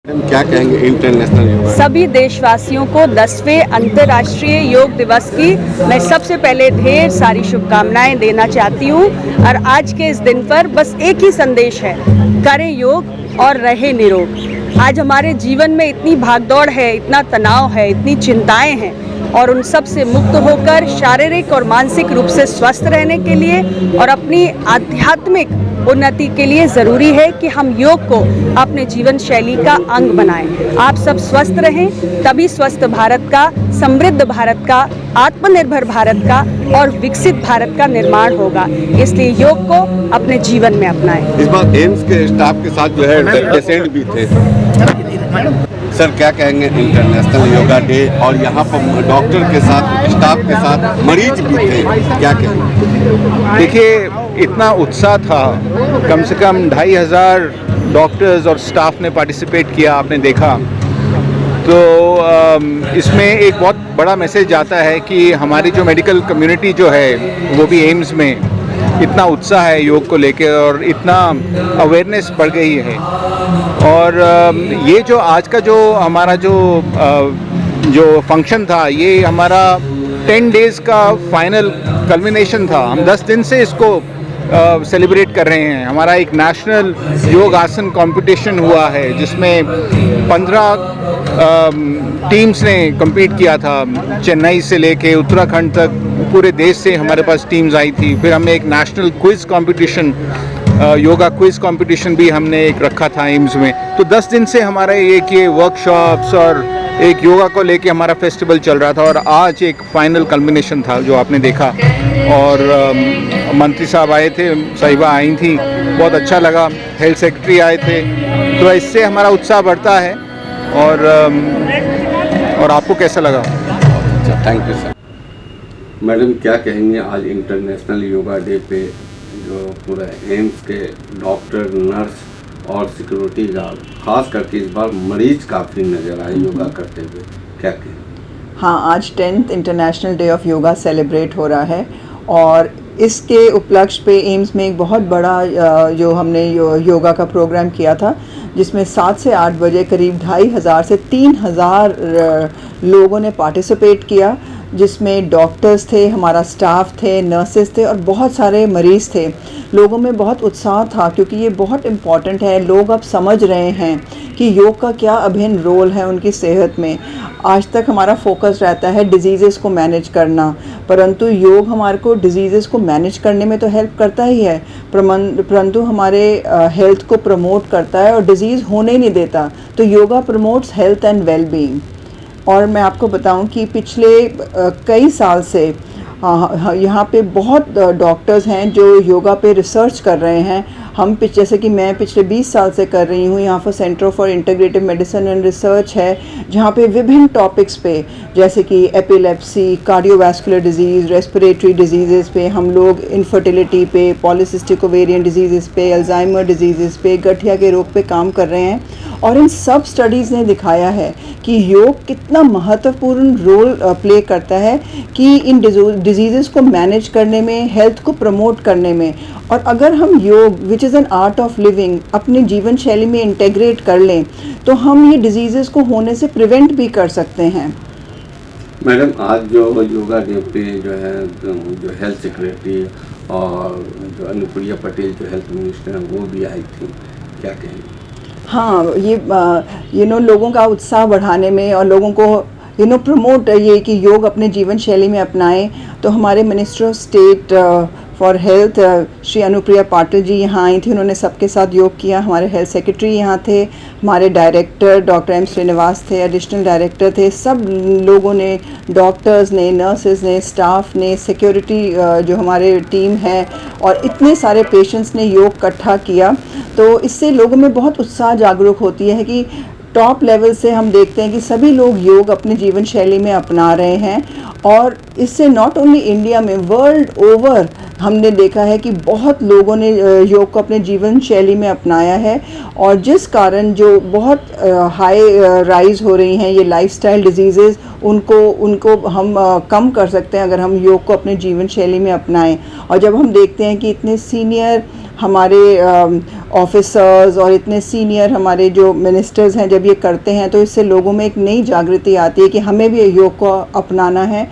क्या कहेंगे इंटरनेशनल योग? सभी देशवासियों को 10वें अंतर्राष्ट्रीय योग दिवस की मैं सबसे पहले ढेर सारी शुभकामनाएं देना चाहती हूँ। और आज के इस दिन पर बस एक ही संदेश है, करें योग और रहे निरोग। आज हमारे जीवन में इतनी भागदौड़ है, इतना तनाव है, इतनी चिंताएं हैं, और उन सब से मुक्त होकर शारीरिक और मानसिक रूप से स्वस्थ रहने के लिए और अपनी आध्यात्मिक उन्नति के लिए ज़रूरी है कि हम योग को अपने जीवन शैली का अंग बनाएं। आप सब स्वस्थ रहें, तभी स्वस्थ भारत का, समृद्ध भारत का, आत्मनिर्भर भारत का और विकसित भारत का निर्माण होगा। इसलिए योग को अपने जीवन में अपनाएं। इस बार एम्स के स्टाफ के साथ जो है पेशेंट भी थे। सर क्या कहेंगे इंटरनेशनल योगा डे और यहाँ पर डॉक्टर के साथ, स्टाफ के साथ मरीज भी थे, क्या कहेंगे? देखिए, इतना उत्साह था, कम से कम 2500 डॉक्टर्स और स्टाफ ने पार्टिसिपेट किया, आपने देखा। तो इसमें एक बहुत बड़ा मैसेज आता है कि हमारी जो मेडिकल कम्युनिटी जो है वो भी एम्स में इतना उत्साह है योग को लेकर और इतना अवेयरनेस बढ़ गई है। और ये जो आज का जो हमारा जो फंक्शन था, ये हमारा 10 डेज़ का फाइनल कल्मिनेशन था। हम 10 दिन से इसको सेलिब्रेट कर रहे हैं। हमारा एक नेशनल योग आसन कंपटीशन हुआ है जिसमें 15 टीम्स ने compete किया था। चेन्नई से लेके उत्तराखंड तक पूरे देश से हमारे पास टीम्स आई थी। फिर हमने एक national quiz competition, yoga quiz competition भी हमने एक रखा था एम्स में। तो 10 दिन से हमारा एक ये वर्कशॉप्स और एक योगा को लेके हमारा फेस्टिवल चल रहा था और आज एक फाइनल कल्मिनेशन था जो आपने देखा। और मंत्री साहब आए थे, साहिबा आई थी, बहुत अच्छा लगा, हेल्थ सेक्रेटरी आए थे। तो इससे हमारा उत्साह बढ़ता है। और आपको कैसा लगा? अच्छा, थैंक यू सर। मैडम क्या कहेंगे आज इंटरनेशनल योगा डे पे जो पूरा एम्स के डॉक्टर, नर्स और सिक्योरिटी गार्ड, खास करके इस बार मरीज काफ़ी नज़र आए योगा करते हुए, क्या कहें? हाँ, आज 10th international day of yoga celebrate हो रहा है और इसके उपलक्ष्य पे एम्स में एक बहुत बड़ा जो हमने योगा का प्रोग्राम किया था, जिसमें 7 से 8 बजे करीब 2500 से 3000 लोगों ने पार्टिसिपेट किया, जिसमें डॉक्टर्स थे, हमारा स्टाफ थे, नर्सेस थे और बहुत सारे मरीज़ थे। लोगों में बहुत उत्साह था क्योंकि ये बहुत इम्पॉर्टेंट है। लोग अब समझ रहे हैं कि योग का क्या अभिन्न रोल है उनकी सेहत में। आज तक हमारा फोकस रहता है डिजीज़ेस को मैनेज करना, परंतु योग हमारे को डिजीज़ेस को मैनेज करने में तो हेल्प करता ही है, परंतु हमारे हेल्थ को प्रमोट करता है और डिजीज़ होने नहीं देता। तो yoga promotes health and well being. और मैं आपको बताऊं कि पिछले कई साल से यहाँ पे बहुत डॉक्टर्स हैं जो योगा पे रिसर्च कर रहे हैं। जैसे कि मैं पिछले 20 साल से कर रही हूँ। यहाँ पर centre for integrative medicine and research है, जहाँ पे विभिन्न टॉपिक्स पे, जैसे कि epilepsy, cardiovascular disease, respiratory disease पे हम लोग, इनफर्टिलिटी पे, पॉलीसिस्टिक ओवेरियन डिजीज़ पे, अल्जाइमर डिजीज़ पे, गठिया के रोग पे काम कर रहे हैं। और इन सब स्टडीज़ ने दिखाया है कि योग कितना महत्वपूर्ण रोल प्ले करता है कि इन डिजीज़ को मैनेज करने में, हेल्थ को प्रमोट करने में। और अगर हम योग, which is an art of living, अपनी जीवन शैली में इंटेग्रेट कर लें तो हम ये डिजीज़ को होने से प्रिवेंट भी कर सकते हैं। मैडम आज जो योगा डे पे जो है जो हेल्थ सेक्रेटरी और जो अनुप्रिया पटेल जो हेल्थ मिनिस्टर हैं वो भी आई थी, क्या कहेंगे? हाँ, ये लोगों का उत्साह बढ़ाने में और लोगों को प्रमोट ये कि योग अपने जीवन शैली में अपनाएं। तो हमारे minister of state for health Shri Anupriya Patil ji यहाँ आई थी, उन्होंने सबके साथ योग किया। हमारे हेल्थ सेक्रेटरी यहाँ थे, हमारे डायरेक्टर डॉक्टर एम श्रीनिवास थे, एडिशनल डायरेक्टर थे। सब लोगों ने, डॉक्टर्स ने, नर्सेज ने, स्टाफ ने, सिक्योरिटी जो हमारे टीम है और इतने सारे पेशेंट्स ने योग इकट्ठा किया। तो इससे लोगों में बहुत उत्साह जागरूक होती है कि टॉप लेवल से हम देखते हैं कि सभी लोग योग अपने जीवन शैली में अपना रहे हैं। और इससे नॉट ओनली इंडिया में, वर्ल्ड ओवर हमने देखा है कि बहुत लोगों ने योग को अपने जीवन शैली में अपनाया है। और जिस कारण जो बहुत हाई राइज हो रही हैं ये लाइफस्टाइल डिजीज़ेज़, उनको हम कम कर सकते हैं अगर हम योग को अपने जीवन शैली में अपनाएं। और जब हम देखते हैं कि इतने सीनियर हमारे ऑफिसर्स और इतने सीनियर हमारे जो मिनिस्टर्स हैं जब ये करते हैं तो इससे लोगों में एक नई जागृति आती है कि हमें भी योग को अपनाना है।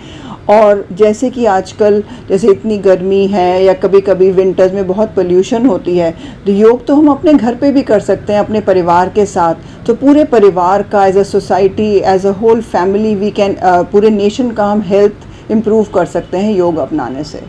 और जैसे कि आजकल जैसे इतनी गर्मी है या कभी कभी विंटर्स में बहुत पोल्यूशन होती है, तो योग तो हम अपने घर पे भी कर सकते हैं अपने परिवार के साथ। तो पूरे परिवार का as a society as a whole family we can पूरे नेशन का हम हेल्थ इम्प्रूव कर सकते हैं योग अपनाने से।